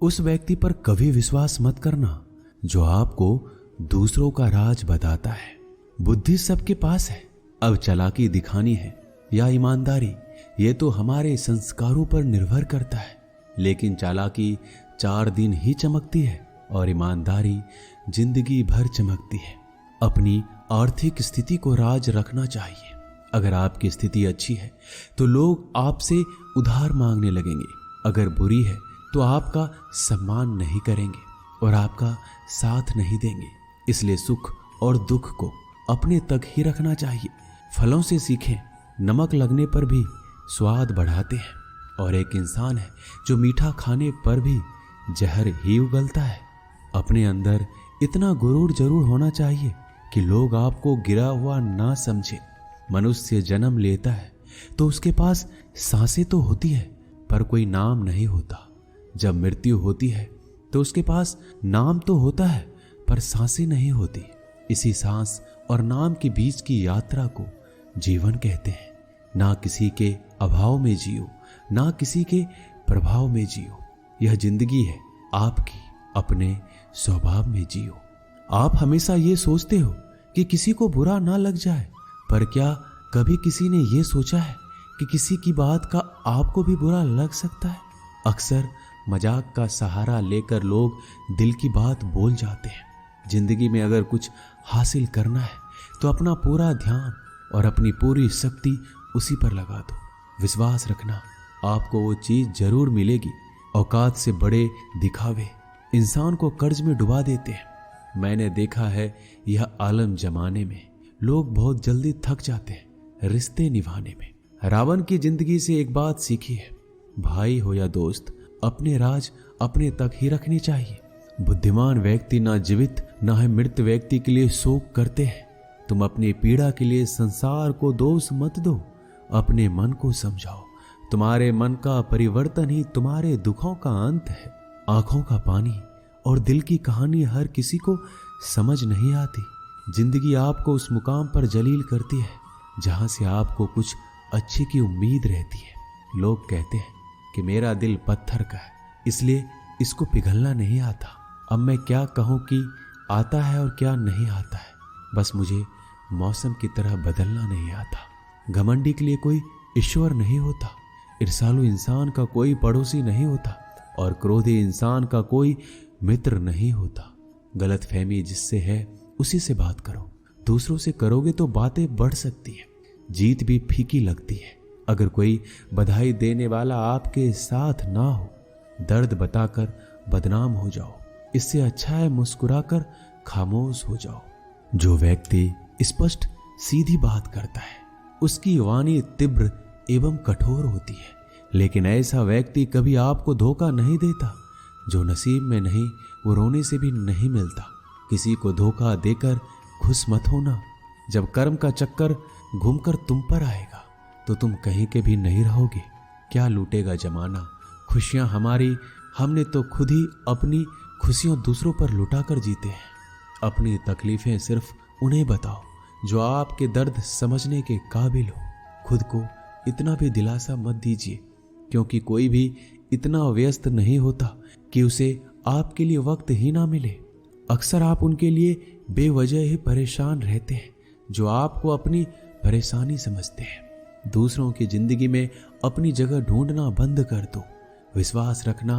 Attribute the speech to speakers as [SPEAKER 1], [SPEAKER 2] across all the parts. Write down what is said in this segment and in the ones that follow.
[SPEAKER 1] उस व्यक्ति पर कभी विश्वास मत करना जो आपको दूसरों का राज बताता है। बुद्धि सबके पास है, अब चालाकी दिखानी है या ईमानदारी, ये तो हमारे संस्कारों पर निर्भर करता है। लेकिन चालाकी 4 दिन ही चमकती है और ईमानदारी जिंदगी भर चमकती है। अपनी आर्थिक स्थिति को राज रखना चाहिए। अगर आपकी स्थिति अच्छी है तो लोग आपसे उधार मांगने लगेंगे, अगर बुरी है तो आपका सम्मान नहीं करेंगे और आपका साथ नहीं देंगे। इसलिए सुख और दुख को अपने तक ही रखना चाहिए। फलों से सीखें, नमक लगने पर भी स्वाद बढ़ाते हैं, और एक इंसान है जो मीठा खाने पर भी जहर ही उगलता है। अपने अंदर इतना गुरूर जरूर होना चाहिए कि लोग आपको गिरा हुआ ना समझे। मनुष्य जन्म लेता है तो उसके पास सांसें तो होती है पर कोई नाम नहीं होता। जब मृत्यु होती है तो उसके पास नाम तो होता है पर सांसें नहीं होती। इसी सांस और नाम के बीच की यात्रा को जीवन कहते हैं। ना किसी के अभाव में जियो, ना किसी के प्रभाव में जियो। यह जिंदगी है आपकी, अपने स्वभाव में जियो। आप हमेशा ये सोचते हो कि किसी को बुरा ना लग जाए, पर क्या कभी किसी ने ये सोचा है कि किसी की बात का आपको भी बुरा लग सकता है? अक्सर मजाक का सहारा लेकर लोग दिल की बात बोल जाते हैं। जिंदगी में अगर कुछ हासिल करना है तो अपना पूरा ध्यान और अपनी पूरी शक्ति उसी पर लगा दो। विश्वास रखना, आपको वो चीज जरूर मिलेगी। औकात से बड़े दिखावे इंसान को कर्ज में डुबा देते हैं। मैंने देखा है यह आलम जमाने में लोग बहुत जल्दी थक जाते हैं रिश्ते निभाने में। रावण की जिंदगी से एक बात सीखी है, भाई हो या दोस्त, अपने राज अपने तक ही रखने चाहिए। बुद्धिमान व्यक्ति ना जीवित ना है मृत व्यक्ति के लिए शोक करते हैं। तुम अपनी पीड़ा के लिए संसार को दोष मत दो, अपने मन को समझाओ। तुम्हारे मन का परिवर्तन ही तुम्हारे दुखों का अंत है। आंखों का पानी और दिल की कहानी हर किसी को समझ नहीं आती। जिंदगी आपको उस मुकाम पर जलील करती है जहां से आपको कुछ अच्छे की उम्मीद रहती है। लोग कहते हैं कि मेरा दिल पत्थर का है, इसलिए इसको पिघलना नहीं आता। अब मैं क्या कहूं कि आता है और क्या नहीं आता है, बस मुझे मौसम की तरह बदलना नहीं आता। घमंडी के लिए कोई ईश्वर नहीं होता, ईर्ष्यालु इंसान का कोई पड़ोसी नहीं होता, और क्रोधी इंसान का कोई मित्र नहीं होता। गलतफहमी जिससे है उसी से बात करो। दूसरों से करोगे तो बातें बढ़ सकती है, जीत भी फीकी लगती है। अगर कोई बधाई देने वाला आपके साथ ना हो, दर्द बताकर बदनाम हो जाओ। इससे अच्छा है मुस्कुराकर खामोश हो जाओ। जो व्यक्ति स्पष्ट सीधी बात करता है उसकी वाणी तीव्र एवं कठोर होती है, लेकिन ऐसा व्यक्ति कभी आपको धोखा नहीं देता। जो नसीब में नहीं वो रोने से भी नहीं मिलता। किसी को धोखा देकर खुश मत होना। जब कर्म का चक्कर घूमकर तुम पर आएगा तो तुम कहीं के भी नहीं रहोगे। क्या लूटेगा जमाना खुशियां हमारी, हमने तो खुद ही अपनी खुशियां दूसरों पर लुटाकर जीते हैं। अपनी तकलीफें सिर्फ उन्हें बताओ जो आपके दर्द समझने के काबिल हो। खुद को इतना भी दिलासा मत दीजिए, क्योंकि कोई भी इतना व्यस्त नहीं होता कि उसे आपके लिए वक्त ही ना मिले। अक्सर आप उनके लिए बेवजह ही परेशान रहते हैं जो आपको अपनी परेशानी समझते हैं। दूसरों की जिंदगी में अपनी जगह ढूंढना बंद कर दो। विश्वास रखना,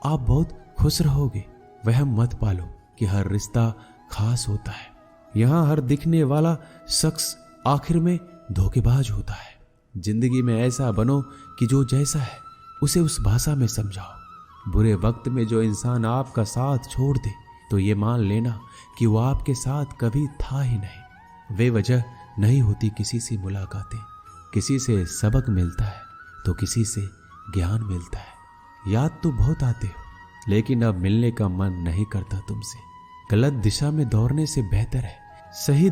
[SPEAKER 1] आप बहुत खुश रहोगे। वहम मत पालो कि हर रिश्ता खास होता है। यहाँ हर दिखने वाला शख्स आखिर में धोखेबाज होता है। जिंदगी में ऐसा बनो कि जो जैसा है उसे उस भाषा में समझाओ। बुरे वक्त में जो इंसान आपका साथ छोड़ दे तो ये मान लेना कि वो आपके साथ कभी था ही नहीं। बेवजह नहीं होती किसी से मुलाकातें। किसी से सबक मिलता है तो किसी से ज्ञान मिलता है। याद तो बहुत आते हो, लेकिन अब मिलने का मन नहीं करता तुमसे। गलत दिशा में दौड़ने से बेहतर है सही